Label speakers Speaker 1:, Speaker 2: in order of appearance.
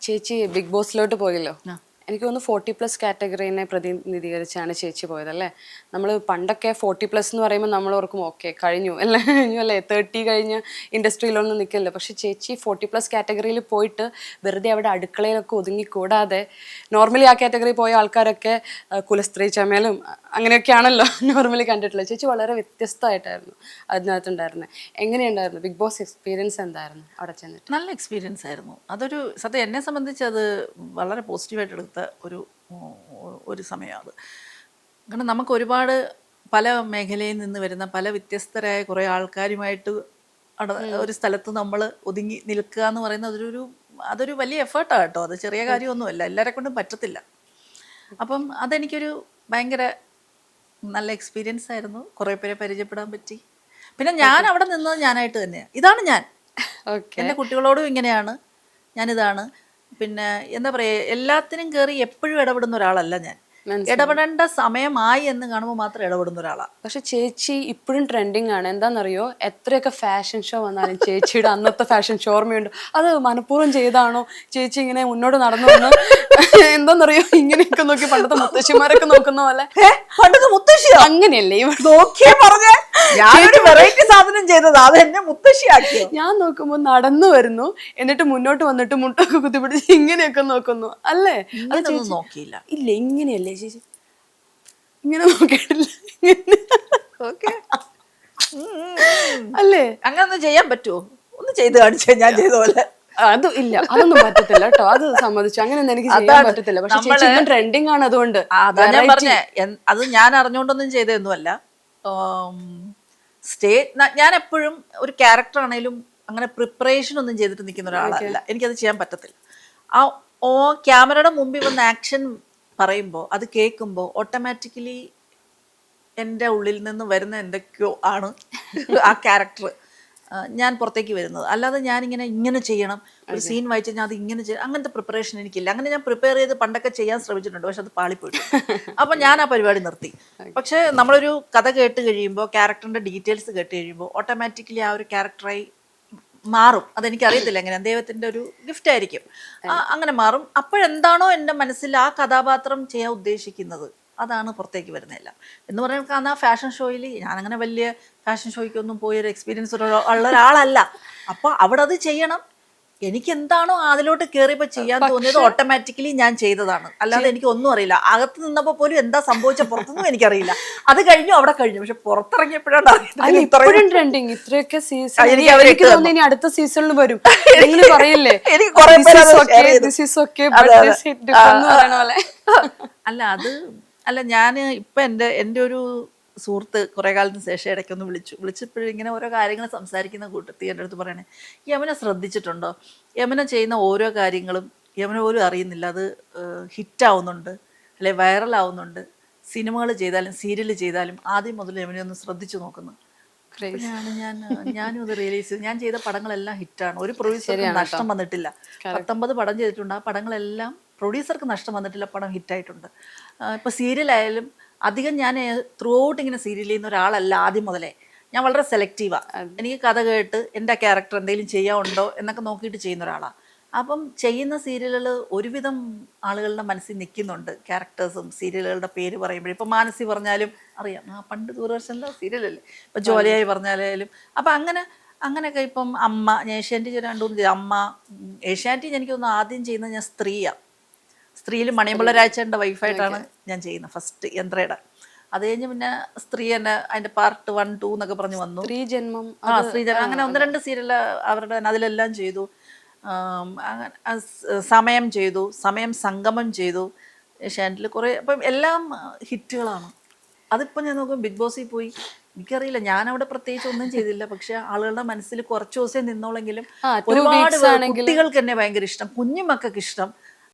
Speaker 1: ചേച്ചി ബിഗ് ബോസിലോട്ട് പോയല്ലോ. എനിക്ക് തോന്നുന്നു 40+ കാറ്റഗറീനെ പ്രതിനിധീകരിച്ചാണ് ചേച്ചി പോയതല്ലേ. നമ്മൾ പണ്ടൊക്കെ 40+ എന്ന് പറയുമ്പോൾ നമ്മൾ ഓർക്കും ഓക്കെ കഴിഞ്ഞു അല്ലേ 30 കഴിഞ്ഞ് ഇൻഡസ്ട്രിയിലൊന്നും നിൽക്കില്ല. പക്ഷെ ചേച്ചി 40+ കാറ്റഗറിയിൽ പോയിട്ട് വെറുതെ അവിടെ അടുക്കളയിലൊക്കെ ഒതുങ്ങിക്കൂടാതെ നോർമലി ആ കാറ്റഗറി പോയ ആൾക്കാരൊക്കെ കുലസ്ത്രീ ചമയലും അങ്ങനെയൊക്കെയാണല്ലോ നോർമലി കണ്ടിട്ടുള്ളത്. ചേച്ചി വളരെ വ്യത്യസ്തമായിട്ടായിരുന്നു അതിനകത്തുണ്ടായിരുന്നത്. എങ്ങനെയുണ്ടായിരുന്നു ബിഗ് ബോസ് എക്സ്പീരിയൻസ്? എന്തായിരുന്നു അവിടെ ചെന്നിട്ട്?
Speaker 2: നല്ല എക്സ്പീരിയൻസ് ആയിരുന്നു. അതൊരു സത്യം എന്നെ സംബന്ധിച്ച് അത് വളരെ പോസിറ്റീവായിട്ട് എടുത്ത ഒരു സമയമാണ് അത്. കാരണം നമുക്ക് ഒരുപാട് പല മേഖലയിൽ നിന്ന് വരുന്ന പല വ്യത്യസ്തരായ കുറേ ആൾക്കാരുമായിട്ട് ഒരു സ്ഥലത്ത് നമ്മൾ ഒതുങ്ങി നിൽക്കുക എന്ന് പറയുന്നത് അതൊരു വലിയ എഫേർട്ടാണ് കേട്ടോ. അത് ചെറിയ കാര്യമൊന്നുമല്ല, എല്ലാവരെ കൊണ്ടും പറ്റത്തില്ല. അപ്പം അതെനിക്കൊരു ഭയങ്കര നല്ല എക്സ്പീരിയൻസ് ആയിരുന്നു. കുറേ പേരെ പരിചയപ്പെടാൻ പറ്റി. പിന്നെ ഞാൻ അവിടെ നിന്നത് ഞാനായിട്ട് തന്നെയാണ്. ഇതാണ് ഞാൻ. എൻ്റെ കുട്ടികളോടും ഇങ്ങനെയാണ്, ഞാനിതാണ്. പിന്നെ എന്താ പറയുക, എല്ലാത്തിനും കയറി എപ്പോഴും ഇടപെടുന്ന ഒരാളല്ല ഞാൻ. ഇടപെടേണ്ട സമയമായി എന്ന് കാണുമ്പോൾ മാത്രം ഇടപെടുന്ന ഒരാളാണ്.
Speaker 1: പക്ഷെ ചേച്ചി ഇപ്പോഴും ട്രെൻഡിങ് ആണ്. എന്താണെന്നറിയോ, എത്രയൊക്കെ ഫാഷൻ ഷോ വന്നാലും ചേച്ചിയുടെ അന്നത്തെ ഫാഷൻ ഷോ ഓർമ്മയുണ്ട്. അത് മനഃപൂർവ്വം ചെയ്താണോ ചേച്ചി ഇങ്ങനെ മുന്നോട്ട് നടന്നു വന്ന് എന്താണെന്നറിയോ ഇങ്ങനെയൊക്കെ നോക്കി പണ്ടത്തെ മുത്തശ്ശിമാരൊക്കെ നോക്കുന്ന പോലെ.
Speaker 2: പണ്ടത്തെ മുത്തശ്ശിയോ?
Speaker 1: അങ്ങനെയല്ലേ
Speaker 2: വെറൈറ്റി സാധനം ചെയ്തത്, അത് എന്നെ മുത്തശ്ശിയാക്കി.
Speaker 1: ഞാൻ നോക്കുമ്പോ നടന്നു വരുന്നു, എന്നിട്ട് മുന്നോട്ട് വന്നിട്ട് മുട്ടൊക്കെ കുത്തിപ്പിടിച്ച് ഇങ്ങനെയൊക്കെ നോക്കുന്നു അല്ലേ? അത്
Speaker 2: നോക്കിയില്ല.
Speaker 1: ഇല്ല, ഇങ്ങനെയല്ലേ ചേച്ചി? ഇങ്ങനെ നോക്കിയിട്ടില്ല അല്ലേ?
Speaker 2: അങ്ങനെ ഒന്നും ചെയ്യാൻ പറ്റുമോ? ഒന്ന് ചെയ്ത് കാണിച്ചാൽ ഞാൻ ചെയ്ത പോലെ.
Speaker 1: അത് ഇല്ല, അതൊന്നും പറ്റത്തില്ല കേട്ടോ. അത് സമ്മതിച്ചു, അങ്ങനെ എനിക്ക് ചെയ്യാൻ പറ്റത്തില്ല. പക്ഷെ ട്രെൻഡിങ് ആണ്, അതുകൊണ്ട്
Speaker 2: ഞാൻ പറഞ്ഞേ. അത് ഞാൻ അറിഞ്ഞുകൊണ്ടൊന്നും ചെയ്തൊന്നുമല്ല. ഞാൻ എപ്പോഴും ഒരു ക്യാരക്ടർ ആണെങ്കിലും അങ്ങനെ പ്രിപ്പറേഷൻ ഒന്നും ചെയ്തിട്ട് നിൽക്കുന്ന ഒരാളല്ല. എനിക്കത് ചെയ്യാൻ പറ്റത്തില്ല. ക്യാമറയുടെ മുമ്പിൽ വന്ന് ആക്ഷൻ പറയുമ്പോൾ അത് കേൾക്കുമ്പോൾ ഓട്ടോമാറ്റിക്കലി എൻ്റെ ഉള്ളിൽ നിന്ന് വരുന്ന എന്തൊക്കെയോ ആണ് ആ ക്യാരക്ടർ ഞാൻ പുറത്തേക്ക് വരുന്നത്. അല്ലാതെ ഇങ്ങനെ ചെയ്യണം, ഒരു സീൻ വായിച്ച് ഞാൻ അത് ഇങ്ങനെ ചെയ്യണം, അങ്ങനത്തെ പ്രിപ്പറേഷൻ എനിക്കില്ല. അങ്ങനെ ഞാൻ പ്രിപ്പയർ ചെയ്ത് പണ്ടൊക്കെ ചെയ്യാൻ ശ്രമിച്ചിട്ടുണ്ട്, പക്ഷെ അത് പാളിപ്പോയിട്ടു. അപ്പം ഞാൻ ആ പരിപാടി നിർത്തി. പക്ഷേ നമ്മളൊരു കഥ കേട്ട് കഴിയുമ്പോൾ, ക്യാരക്ടറിൻ്റെ ഡീറ്റെയിൽസ് കേട്ട് കഴിയുമ്പോൾ ഓട്ടോമാറ്റിക്കലി ആ ഒരു ക്യാരക്ടറായി മാറും. അതെനിക്കറിയത്തില്ല എങ്ങനെ, ദൈവത്തിൻ്റെ ഒരു ഗിഫ്റ്റ് ആയിരിക്കും. അങ്ങനെ മാറും. അപ്പോഴെന്താണോ എൻ്റെ മനസ്സിൽ ആ കഥാപാത്രം ചെയ്യാൻ ഉദ്ദേശിക്കുന്നത് അതാണ് പുറത്തേക്ക് വരുന്നില്ല എന്ന് പറയുന്നത്. അന്ന് ആ ഫാഷൻ ഷോയിൽ ഞാനങ്ങനെ വലിയ ഫാഷൻ ഷോയ്ക്കൊന്നും പോയൊരു എക്സ്പീരിയൻസ് ഉള്ള ഒരാളല്ല. അപ്പോൾ അവിടെ അത് ചെയ്യണം. എനിക്ക് എന്താണോ അതിലോട്ട് കയറിയപ്പോൾ ചെയ്യാൻ തോന്നിയത് ഓട്ടോമാറ്റിക്കലി ഞാൻ ചെയ്തതാണ്. അല്ലാതെ എനിക്ക് ഒന്നും അറിയില്ല. അകത്ത് നിന്നപ്പോൾ പോലും എന്താ സംഭവിച്ച പുറത്തൊന്നും എനിക്കറിയില്ല. അത് കഴിഞ്ഞു, അവിടെ കഴിഞ്ഞു. പക്ഷെ പുറത്തിറങ്ങിയപ്പോഴാണ്
Speaker 1: ട്രെൻഡിങ് ഇത്രയൊക്കെ സീസൺ. ഇനി അടുത്ത സീസണിൽ വരും പറയില്ലേ
Speaker 2: അല്ല ഞാൻ ഇപ്പം എൻ്റെ ഒരു സുഹൃത്ത് കുറേ കാലത്തിന് ശേഷം ഇടയ്ക്കൊന്ന് വിളിച്ചപ്പോഴും ഇങ്ങനെ ഓരോ കാര്യങ്ങൾ സംസാരിക്കുന്ന കൂട്ടത്തിൽ എൻ്റെ അടുത്ത് പറയണേ, യമന ശ്രദ്ധിച്ചിട്ടുണ്ടോ, യമന ചെയ്യുന്ന ഓരോ കാര്യങ്ങളും യമന പോലും അറിയുന്നില്ല അത് ഹിറ്റാവുന്നുണ്ട് അല്ലെ വൈറലാവുന്നുണ്ട്. സിനിമകൾ ചെയ്താലും സീരിയൽ ചെയ്താലും ആദ്യം മുതൽ യമനെ ഒന്ന് ശ്രദ്ധിച്ചു നോക്കുന്നു. ഞാനും അത് റിയലൈസ് ചെയ്തു. ഞാൻ ചെയ്ത പടങ്ങളെല്ലാം ഹിറ്റാണ്. ഒരു പ്രൊഡ്യൂസർക്ക് നഷ്ടം വന്നിട്ടില്ല. 19 പടം ചെയ്തിട്ടുണ്ട്. ആ പടങ്ങളെല്ലാം പ്രൊഡ്യൂസർക്ക് നഷ്ടം വന്നിട്ടില്ല, പടം ഹിറ്റായിട്ടുണ്ട്. ഇപ്പോൾ സീരിയലായാലും അധികം ഞാൻ ത്രൂ ഔട്ട് ഇങ്ങനെ സീരിയൽ ചെയ്യുന്ന ഒരാളല്ല. ആദ്യം മുതലേ ഞാൻ വളരെ സെലക്റ്റീവാണ്. എനിക്ക് കഥ കേട്ട് എൻ്റെ ക്യാരക്ടർ എന്തെങ്കിലും ചെയ്യാനുണ്ടോ എന്നൊക്കെ നോക്കിയിട്ട് ചെയ്യുന്ന ഒരാളാണ്. അപ്പം ചെയ്യുന്ന സീരിയലുകൾ ഒരുവിധം ആളുകളുടെ മനസ്സിൽ നിൽക്കുന്നുണ്ട്. ക്യാരക്ടേഴ്സും സീരിയലുകളുടെ പേര് പറയുമ്പോഴേ, ഇപ്പോൾ മാനസി പറഞ്ഞാലും അറിയാം, പണ്ട് ദൂരദർശനിലെ സീരിയലല്ലേ. ഇപ്പോൾ ജോലിയായി പറഞ്ഞാലും അപ്പം അങ്ങനെയൊക്കെ. ഇപ്പം അമ്മ, ഞാൻ ഏഷ്യാനെറ്റ് 2-3 അമ്മ. ഏഷ്യാനെറ്റ് എനിക്ക് തോന്നുന്നു ആദ്യം ചെയ്യുന്നത് ഞാൻ സ്ത്രീയാണ്. സ്ത്രീയിൽ മണിയമ്പിള്ള രാജേട്ടൻ്റെ വൈഫായിട്ടാണ് ഞാൻ ചെയ്യുന്നത് ഫസ്റ്റ്, യന്ത്രയുടെ. അത് കഴിഞ്ഞ് പിന്നെ സ്ത്രീ തന്നെ അതിൻ്റെ പാർട്ട് 1, 2 എന്നൊക്കെ പറഞ്ഞ് വന്നു.
Speaker 1: സ്ത്രീജന്മം,
Speaker 2: അങ്ങനെ 1-2 സീരിയൽ അവരുടെ അതിലെല്ലാം ചെയ്തു. സമയം ചെയ്തു, സമയം സംഗമം ചെയ്തു ഏഷ്യാനെറ്റിൽ കുറേ. അപ്പം എല്ലാം ഹിറ്റുകളാണ്. അതിപ്പോൾ ഞാൻ നോക്കും ബിഗ് ബോസിൽ പോയി, എനിക്കറിയില്ല, ഞാനവിടെ പ്രത്യേകിച്ച് ഒന്നും ചെയ്തില്ല. പക്ഷെ ആളുകളുടെ മനസ്സിൽ കുറച്ച് ദിവസം നിന്നോളെങ്കിലും ഒരുപാട് കുട്ടികൾക്ക് എന്നെ ഭയങ്കര ഇഷ്ടം, കുഞ്ഞുമക്കൾക്ക് ഇഷ്ടം.